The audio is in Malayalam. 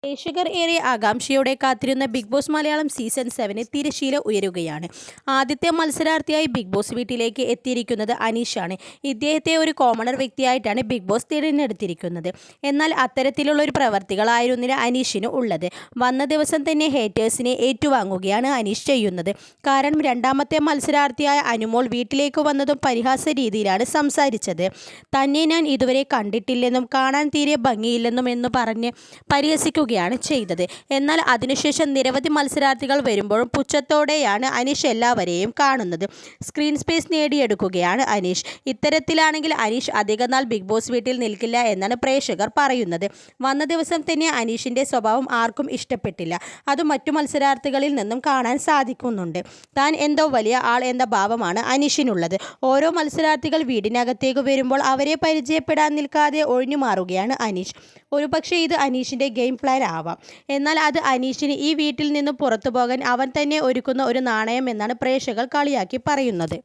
പ്രേക്ഷകർ ഏറെ ആകാംക്ഷയോടെ കാത്തിരുന്ന ബിഗ് ബോസ് മലയാളം സീസൺ 7 തിരശ്ശീല ഉയരുകയാണ്. ആദ്യത്തെ മത്സരാർത്ഥിയായി ബിഗ് ബോസ് വീട്ടിലേക്ക് എത്തിയിരിക്കുന്നത് അനീഷാണ്. ഇദ്ദേഹത്തെ ഒരു കോമണർ വ്യക്തിയായിട്ടാണ് ബിഗ് ബോസ് തിരഞ്ഞെടുത്തിരിക്കുന്നത്. എന്നാൽ അത്തരത്തിലുള്ള ഒരു പ്രവർത്തികളായിരുന്നില്ല അനീഷിന് ഉള്ളത്. വന്ന ദിവസം തന്നെ ഹേറ്റേഴ്സിനെ ഏറ്റുവാങ്ങുകയാണ് അനീഷ് ചെയ്യുന്നത്. കാരണം രണ്ടാമത്തെ മത്സരാർത്ഥിയായ അനുമോൾ വീട്ടിലേക്ക് വന്നതും പരിഹാസ രീതിയിലാണ് സംസാരിച്ചത്. തന്നെ ഞാൻ ഇതുവരെ കണ്ടിട്ടില്ലെന്നും കാണാൻ തീരെ ഭംഗിയില്ലെന്നും എന്ന് പറഞ്ഞ് പരിഹസിക്കുക ചെയ്തത്. എന്നാൽ അതിനുശേഷം നിരവധി മത്സരാർത്ഥികൾ വരുമ്പോഴും പുച്ഛത്തോടെയാണ് അനീഷ് എല്ലാവരെയും കാണുന്നത്. സ്ക്രീൻ സ്പേസ് നേടിയെടുക്കുകയാണ് അനീഷ്. ഇത്തരത്തിലാണെങ്കിൽ അനീഷ് അധികനാൾ ബിഗ് ബോസ് വീട്ടിൽ നിൽക്കില്ല എന്നാണ് പ്രേക്ഷകർ പറയുന്നത്. വന്ന ദിവസം തന്നെ അനീഷിൻ്റെ സ്വഭാവം ആർക്കും ഇഷ്ടപ്പെട്ടില്ല. അത് മറ്റു മത്സരാർത്ഥികളിൽ നിന്നും കാണാൻ സാധിക്കുന്നുണ്ട്. താൻ എന്തോ വലിയ ആൾ എന്ന ഭാവമാണ് അനീഷിനുള്ളത്. ഓരോ മത്സരാർത്ഥികൾ വീടിനകത്തേക്ക് വരുമ്പോൾ അവരെ പരിചയപ്പെടാൻ നിൽക്കാതെ ഒഴിഞ്ഞു മാറുകയാണ് അനീഷ്. ഒരുപക്ഷെ ഇത് അനീഷിൻ്റെ ഗെയിം പ്ലാൻ ആവാം. എന്നാൽ അത് അനീഷിന് ഈ വീട്ടിൽ നിന്നും പുറത്തു പോകാൻ അവൻ തന്നെ ഒരുക്കുന്ന ഒരു നാണയം എന്നാണ് പ്രേക്ഷകർ കളിയാക്കി പറയുന്നത്.